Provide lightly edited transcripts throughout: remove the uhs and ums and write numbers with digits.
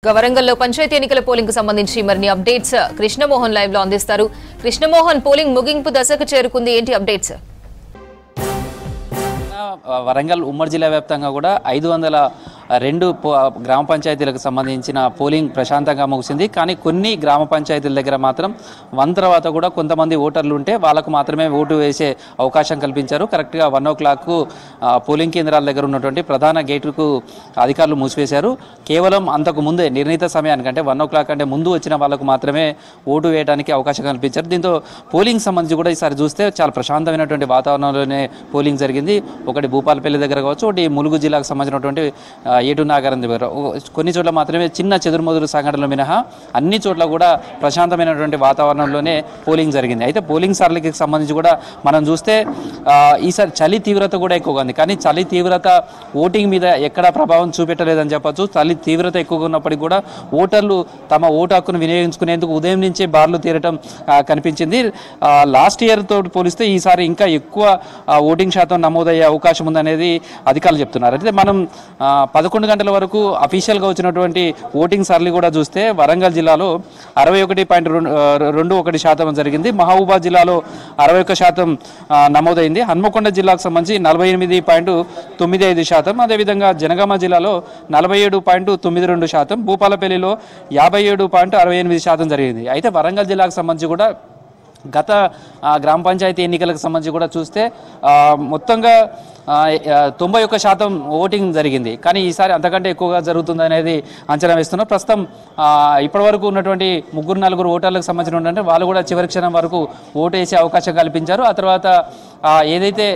వరంగల్లో పంచాయతీ ఎన్నికల పోలింగ్ కు సంబంధించి మరిన్ని అప్డేట్స్ కృష్ణమోహన్ లైవ్ లో అందిస్తారు. కృష్ణమోహన్, పోలింగ్ ముగింపు దశకు చేరుకుంది, ఏంటి అప్డేట్స్? వరంగల్ ఉమ్మడి జిల్లా వ్యాప్తంగా కూడా 502 గ్రామ పంచాయతీలకు సంబంధించిన పోలింగ్ ప్రశాంతంగా ముగిసింది. కానీ కొన్ని గ్రామ పంచాయతీల దగ్గర మాత్రం 1 తర్వాత కూడా కొంతమంది ఓటర్లు ఉంటే వాళ్ళకు మాత్రమే ఓటు వేసే అవకాశం కల్పించారు. కరెక్ట్గా 1 o'clock పోలింగ్ కేంద్రాల దగ్గర ఉన్నటువంటి ప్రధాన గేటుకు అధికారులు మూసివేశారు. కేవలం అంతకు ముందే నిర్ణీత సమయానికి అంటే 1 o'clock అంటే ముందు వచ్చిన వాళ్ళకు మాత్రమే ఓటు వేయడానికి అవకాశం కల్పించారు. దీంతో పోలింగ్ సంబంధించి కూడా ఈసారి చూస్తే చాలా ప్రశాంతమైనటువంటి వాతావరణంలోనే పోలింగ్ జరిగింది. ఒకటి భూపాలపల్లి దగ్గర కావచ్చు, ఒకటి ములుగు జిల్లాకు సంబంధించినటువంటి ఏటు నాగారం దగ్గర కొన్ని చోట్ల మాత్రమే చిన్న చెదురుమదురు సంఘటనలు మినహా అన్ని చోట్ల కూడా ప్రశాంతమైనటువంటి వాతావరణంలోనే పోలింగ్ జరిగింది. అయితే పోలింగ్ సరళికి సంబంధించి కూడా మనం చూస్తే ఈసారి చలి తీవ్రత కూడా ఎక్కువగా ఉంది. కానీ చలి తీవ్రత ఓటింగ్ మీద ఎక్కడా ప్రభావం చూపెట్టలేదని చెప్పచ్చు. చలి తీవ్రత ఎక్కువగా ఉన్నప్పటికీ కూడా ఓటర్లు తమ ఓటు హక్కును వినియోగించుకునేందుకు ఉదయం నుంచే బార్లు తీరటం కనిపించింది. లాస్ట్ ఇయర్ తోటి పోలిస్తే ఈసారి ఇంకా ఎక్కువ ఓటింగ్ శాతం నమోదయ్యే అవకాశం ఉందనేది అధికారులు చెప్తున్నారు. అయితే మనం 11 గంటల వరకు అఫీషియల్గా వచ్చినటువంటి ఓటింగ్ సరళి కూడా చూస్తే వరంగల్ జిల్లాలో 61.21% జరిగింది. మహబూబాద్ జిల్లాలో 61% నమోదైంది. హన్మకొండ జిల్లాకు సంబంధించి 48.95%, అదేవిధంగా జనగామ జిల్లాలో 47.92%, భూపాలపల్లిలో 57.68% జరిగింది. అయితే వరంగల్ జిల్లాకు సంబంధించి కూడా గత గ్రామ పంచాయతీ ఎన్నికలకు సంబంధించి కూడా చూస్తే మొత్తంగా 91% ఓటింగ్ జరిగింది. కానీ ఈసారి అంతకంటే ఎక్కువగా జరుగుతుందనేది అంచనా వేస్తున్నారు. ప్రస్తుతం ఇప్పటివరకు ఉన్నటువంటి 3-4 ఓటర్లకు సంబంధించిన వాళ్ళు కూడా చివరి క్షణం వరకు ఓటు వేసే అవకాశం కల్పించారు. ఆ తర్వాత ఏదైతే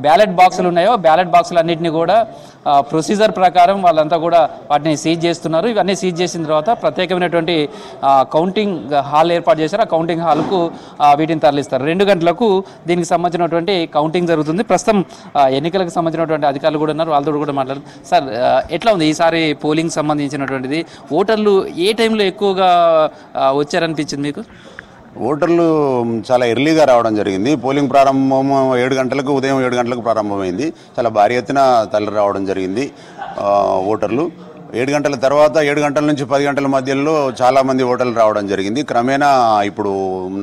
బ్యాలెట్ బాక్సులు ఉన్నాయో బ్యాలెట్ బాక్సులు అన్నింటినీ కూడా ప్రొసీజర్ ప్రకారం వాళ్ళంతా కూడా వాటిని సీజ్ చేస్తున్నారు. ఇవన్నీ సీజ్ చేసిన తర్వాత ప్రత్యేకమైనటువంటి కౌంటింగ్ హాల్ ఏర్పాటు చేశారు. ఆ కౌంటింగ్ హాల్కు వీటిని తరలిస్తారు. 2 గంటలకు దీనికి సంబంధించినటువంటి కౌంటింగ్ జరుగుతుంది. ప్రస్తుతం ఎన్నికలకు సంబంధించినటువంటి అధికారులు కూడా ఉన్నారు, వాళ్ళతో కూడా మాట్లాడారు. సార్, ఎట్లా ఉంది ఈసారి పోలింగ్ సంబంధించినటువంటిది? ఓటర్లు ఏ టైంలో ఎక్కువగా వచ్చారనిపించింది మీకు? ఓటర్లు చాలా ఎర్లీగా రావడం జరిగింది. పోలింగ్ ప్రారంభం 7 గంటలకు, ఉదయం 7 గంటలకు ప్రారంభమైంది. చాలా భారీ ఎత్తున తరలి రావడం జరిగింది ఓటర్లు. 7 గంటల తర్వాత 7 గంటల నుంచి 10 గంటల మధ్యలో చాలామంది ఓటర్లు రావడం జరిగింది. క్రమేణా ఇప్పుడు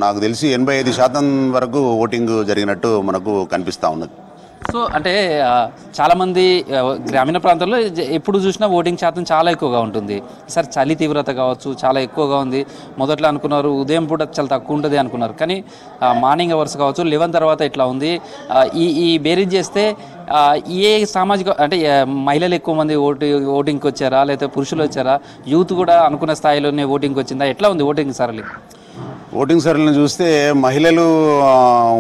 నాకు తెలిసి 85% వరకు ఓటింగ్ జరిగినట్టు మనకు కనిపిస్తూ ఉన్నది. సో అంటే చాలామంది గ్రామీణ ప్రాంతాల్లో ఎప్పుడు చూసినా ఓటింగ్ శాతం చాలా ఎక్కువగా ఉంటుంది. ఈసారి చలి తీవ్రత కావచ్చు చాలా ఎక్కువగా ఉంది. మొదట్లో అనుకున్నారు ఉదయం పూట చాలా తక్కువ ఉంటుంది అనుకున్నారు, కానీ మార్నింగ్ అవర్స్ కావచ్చు 11 తర్వాత ఇట్లా ఉంది. ఈ బేరీజ్ చేస్తే ఏ సామాజిక అంటే మహిళలు ఎక్కువ మంది ఓటింగ్కి వచ్చారా, లేకపోతే పురుషులు వచ్చారా, యూత్ కూడా అనుకున్న స్థాయిలోనే ఓటింగ్కి వచ్చిందా? ఎట్లా ఉంది ఓటింగ్ సరళి? ఓటింగ్ సరళిని చూస్తే మహిళలు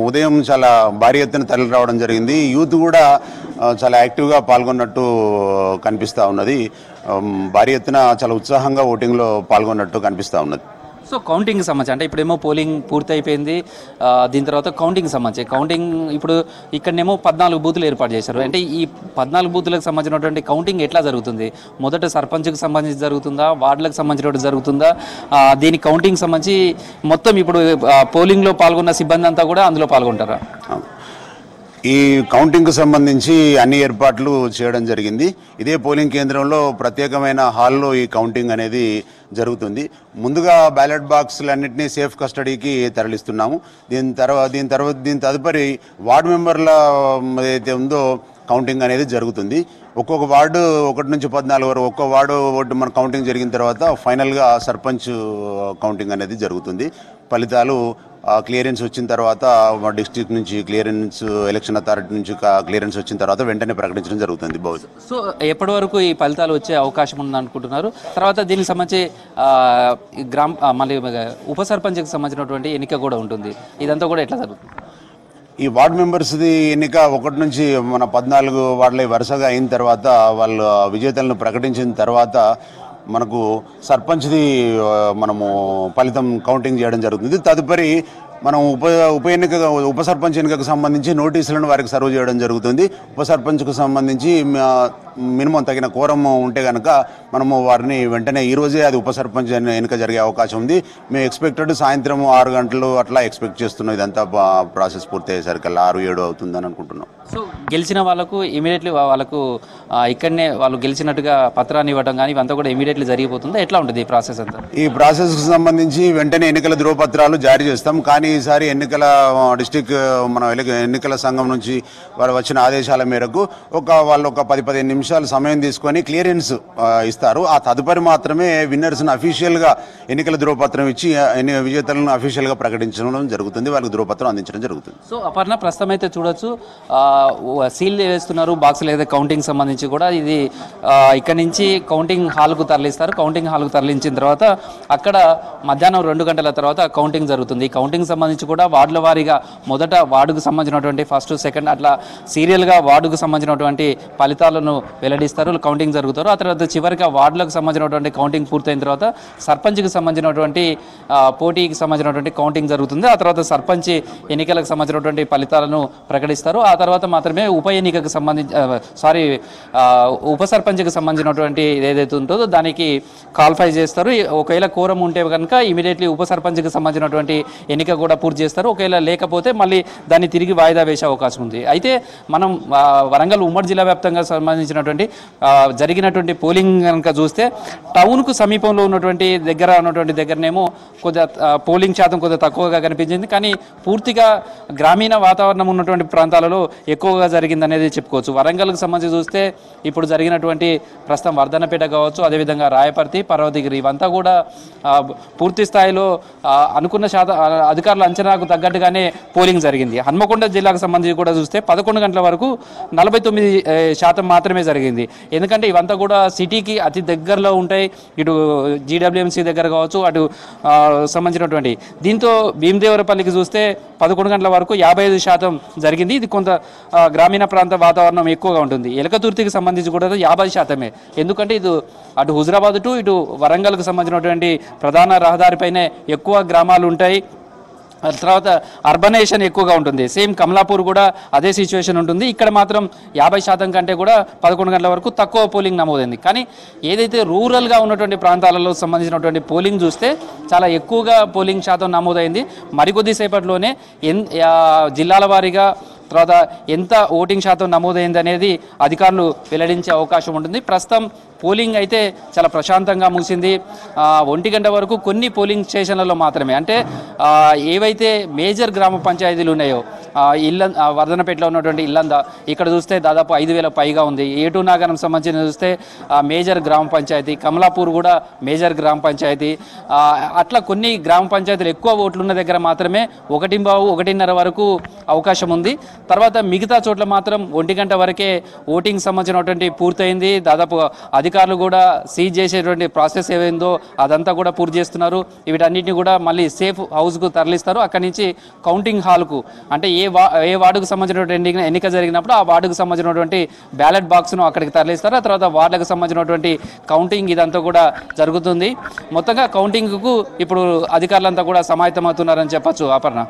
ఉదయం చాలా భారీ ఎత్తున తరలి రావడం జరిగింది. యూత్ కూడా చాలా యాక్టివ్గా పాల్గొన్నట్టు కనిపిస్తూ ఉన్నది. భారీ ఎత్తున చాలా ఉత్సాహంగా ఓటింగ్లో పాల్గొన్నట్టు కనిపిస్తూ ఉన్నది. సో కౌంటింగ్ సంబంధించి అంటే ఇప్పుడేమో పోలింగ్ పూర్తి అయిపోయింది. దీని తర్వాత కౌంటింగ్ సంబంధించి ఇప్పుడు ఇక్కడనేమో 14 బూతులు ఏర్పాటు చేశారు. అంటే ఈ 14 బూతులకు సంబంధించినటువంటి కౌంటింగ్ ఎట్లా జరుగుతుంది? మొదట సర్పంచ్కి సంబంధించి జరుగుతుందా, వార్డులకు సంబంధించినటువంటి జరుగుతుందా? దీని కౌంటింగ్ సంబంధించి మొత్తం ఇప్పుడు పోలింగ్లో పాల్గొన్న సిబ్బంది అంతా కూడా అందులో పాల్గొంటారా? ఈ కౌంటింగ్కు సంబంధించి అన్ని ఏర్పాట్లు చేయడం జరిగింది. ఇదే పోలింగ్ కేంద్రంలో ప్రత్యేకమైన హాల్లో ఈ కౌంటింగ్ అనేది జరుగుతుంది. ముందుగా బ్యాలెట్ బాక్సులన్నింటినీ సేఫ్ కస్టడీకి తరలిస్తున్నాము. దీని తదుపరి వార్డు మెంబర్ల ఏదైతే ఉందో కౌంటింగ్ అనేది జరుగుతుంది. ఒక్కొక్క వార్డు 1 నుంచి 14 వరకు ఒక్కో వార్డు మన కౌంటింగ్ జరిగిన తర్వాత ఫైనల్గా సర్పంచ్ కౌంటింగ్ అనేది జరుగుతుంది. ఫలితాలు క్లియరెన్స్ వచ్చిన తర్వాత డిస్ట్రిక్ట్ నుంచి క్లియరెన్స్, ఎలక్షన్ అథారిటీ నుంచి క్లియరెన్స్ వచ్చిన తర్వాత వెంటనే ప్రకటించడం జరుగుతుంది. బహుశా సో ఎప్పటి వరకు ఈ ఫలితాలు వచ్చే అవకాశం ఉందని అనుకుంటున్నారు? తర్వాత దీనికి సంబంధించి మళ్ళీ ఉప సర్పంచ్కి సంబంధించినటువంటి ఎన్నిక కూడా ఉంటుంది. ఇదంతా కూడా ఎట్లా జరుగుతుంది? ఈ వార్డు మెంబర్స్ది ఎన్నిక 1 నుంచి మన 14 వార్డుల వరుసగా అయిన తర్వాత వాళ్ళు విజేతలను ప్రకటించిన తర్వాత మనకు సర్పంచ్ది మనము ఫలితం కౌంటింగ్ చేయడం జరుగుతుంది. తదుపరి మనం ఉప సర్పంచ్ ఎన్నికకు సంబంధించి నోటీసులను వారికి సర్వ్ చేయడం జరుగుతుంది. ఉప సర్పంచ్కు సంబంధించి మినిమం తగిన కోరం ఉంటే కనుక మనము వారిని వెంటనే ఈరోజే అది ఉప సర్పంచ్ ఎన్నిక జరిగే అవకాశం ఉంది. మేము ఎక్స్పెక్టెడ్ సాయంత్రం 6 గంటలు అట్లా ఎక్స్పెక్ట్ చేస్తున్నాం. ఇదంతా ప్రాసెస్ పూర్తి అయ్యేసరికి 6-7 అవుతుందని అనుకుంటున్నాం. సో గెలిచిన వాళ్ళకు ఇమీడియట్లీ వాళ్ళకు ఇక్కడనే వాళ్ళు గెలిచినట్టుగా పత్రాన్ని ఇవ్వడం కానీ ఇవంతా కూడా ఇమీడియట్లీ జరిగిపోతుందా? ఎట్లా ఉంటుంది ఈ ప్రాసెస్ అంతా? ఈ ప్రాసెస్కి సంబంధించి వెంటనే ఎన్నికల ధృవపత్రాలు జారీ చేస్తాం. కానీ ఈసారి డిస్టిక్ మన ఎన్నికల సంఘం నుంచి వాళ్ళు వచ్చిన ఆదేశాల మేరకు వాళ్ళు ఒక 10-15 నిమిషాలు సమయం తీసుకొని క్లియరెన్స్ ఇస్తారు. ఆ తదుపరి మాత్రమే విన్నర్స్ని అఫీషియల్గా ఎన్నికల ధృవపత్రం ఇచ్చి విజేతలను అఫీషియల్గా ప్రకటించడం జరుగుతుంది, వాళ్ళకి ధృవపత్రం అందించడం జరుగుతుంది. సో అపర్ణ, ప్రస్తుతం అయితే చూడొచ్చు సీల్ వేస్తున్నారు బాక్సులు, ఏదైతే కౌంటింగ్ సంబంధించి కూడా ఇది ఇక్కడ నుంచి కౌంటింగ్ హాల్కు తరలిస్తారు. కౌంటింగ్ హాల్కు తరలించిన తర్వాత అక్కడ మధ్యాహ్నం 2 గంటల తర్వాత కౌంటింగ్ జరుగుతుంది. ఈ కౌంటింగ్ సంబంధించి కూడా వార్డుల వారీగా మొదట వార్డుకు సంబంధించినటువంటి ఫస్ట్ సెకండ్ అట్లా సీరియల్గా వార్డుకు సంబంధించినటువంటి ఫలితాలను వెల్లడిస్తారు, కౌంటింగ్ జరుగుతారు. ఆ తర్వాత చివరిగా వార్డులకు సంబంధించినటువంటి కౌంటింగ్ పూర్తయిన తర్వాత సర్పంచ్కి సంబంధించినటువంటి పోటీకి సంబంధించినటువంటి కౌంటింగ్ జరుగుతుంది. ఆ తర్వాత సర్పంచ్ ఎన్నికలకు సంబంధించినటువంటి ఫలితాలను ప్రకటిస్తారు. ఆ తర్వాత మాత్రమే ఉప ఎన్నికకు ఉప సర్పంచ్కి సంబంధించినటువంటి ఏదైతే ఉంటుందో దానికి క్వాలిఫై చేస్తారు. ఒకవేళ కోరం ఉంటే కనుక ఇమీడియట్లీ ఉప సర్పంచ్కి సంబంధించినటువంటి ఎన్నిక కూడా పూర్తి చేస్తారు. ఒకవేళ లేకపోతే మళ్ళీ దాన్ని తిరిగి వాయిదా వేసే అవకాశం ఉంది. అయితే మనం వరంగల్ ఉమ్మడి జిల్లా వ్యాప్తంగా సంబంధించినటువంటి జరిగినటువంటి పోలింగ్ కనుక చూస్తే టౌన్కు సమీపంలో ఉన్నటువంటి దగ్గరనేమో కొద్దిగా పోలింగ్ శాతం కొద్దిగా తక్కువగా కనిపించింది. కానీ పూర్తిగా గ్రామీణ వాతావరణం ఉన్నటువంటి ప్రాంతాలలో ఎక్కువగా జరిగిందనేది చెప్పుకోవచ్చు. వరంగల్కి సంబంధించి చూస్తే ఇప్పుడు జరిగినటువంటి ప్రస్తుతం వర్ధనపేట కావచ్చు, అదేవిధంగా రాయపర్తి, పర్వతగిరి ఇవంతా కూడా పూర్తి స్థాయిలో అనుకున్న అధికారుల అంచనాకు తగ్గట్టుగానే పోలింగ్ జరిగింది. హన్మకొండ జిల్లాకు సంబంధించి కూడా చూస్తే 11 గంటల వరకు 49% మాత్రమే జరిగింది. ఎందుకంటే ఇవంతా కూడా సిటీకి అతి దగ్గరలో ఉంటాయి. ఇటు జీడబ్ల్యూఎంసీ దగ్గర కావచ్చు, అటు సంబంధించినటువంటి దీంతో భీమదేవరపల్లికి చూస్తే 11 గంటల వరకు 55% జరిగింది. ఇది కొంత గ్రామీణ ప్రాంత వాతావరణం ఎక్కువగా ఉంటుంది. ఎలకతుర్తికి సంబంధించి కూడా 50%. ఎందుకంటే ఇది అటు హుజరాబాద్ టు ఇటు వరంగల్కు సంబంధించినటువంటి ప్రధాన రహదారిపైనే ఎక్కువ గ్రామాలు ఉంటాయి. తర్వాత అర్బనైజేషన్ ఎక్కువగా ఉంటుంది. సేమ్ కమలాపూర్ కూడా అదే సిచ్యువేషన్ ఉంటుంది. ఇక్కడ మాత్రం 50% కంటే కూడా 11 గంటల వరకు తక్కువ పోలింగ్ నమోదైంది. కానీ ఏదైతే రూరల్గా ఉన్నటువంటి ప్రాంతాలలో సంబంధించినటువంటి పోలింగ్ చూస్తే చాలా ఎక్కువగా పోలింగ్ శాతం నమోదైంది. మరికొద్దిసేపట్లోనే జిల్లాల వారీగా తర్వాత ఎంత ఓటింగ్ శాతం నమోదైంది అనేది అధికారులు వెల్లడించే అవకాశం ఉంటుంది. ప్రస్తుతం పోలింగ్ అయితే చాలా ప్రశాంతంగా ముగిసింది. 1 గంట వరకు కొన్ని పోలింగ్ స్టేషన్లలో మాత్రమే, అంటే ఏవైతే మేజర్ గ్రామ పంచాయతీలు ఉన్నాయో వర్ధనపేటలో ఉన్నటువంటి ఇల్లంద ఇక్కడ చూస్తే దాదాపు 5,000 పైగా ఉంది. ఏటూ నాగరం సంబంధించిన చూస్తే మేజర్ గ్రామ పంచాయతీ, కమలాపూర్ కూడా మేజర్ గ్రామ పంచాయతీ, అట్లా కొన్ని గ్రామ పంచాయతీలు ఎక్కువ ఓట్లున్న దగ్గర మాత్రమే 1:15 వరకు అవకాశం ఉంది. తర్వాత మిగతా చోట్ల మాత్రం 1 గంట వరకే ఓటింగ్ సంబంధించినటువంటి పూర్తయింది. దాదాపు అధికారులు కూడా సీజ్ చేసేటువంటి ప్రాసెస్ ఏమైందో అదంతా కూడా పూర్తి చేస్తున్నారు. వీటన్నిటిని కూడా మళ్ళీ సేఫ్ హౌస్కు తరలిస్తారు. అక్కడి నుంచి కౌంటింగ్ హాల్కు, అంటే ఏ వార్డుకు సంబంధించినటువంటి ఎన్నిక జరిగినప్పుడు ఆ వార్డుకు సంబంధించినటువంటి బ్యాలెట్ బాక్స్ను అక్కడికి తరలిస్తారు. ఆ తర్వాత వార్డులకు సంబంధించినటువంటి కౌంటింగ్ ఇదంతా కూడా జరుగుతుంది. మొత్తంగా కౌంటింగ్కు ఇప్పుడు అధికారులంతా కూడా సమాయత్తమవుతున్నారని చెప్పచ్చు. అపర్ణ.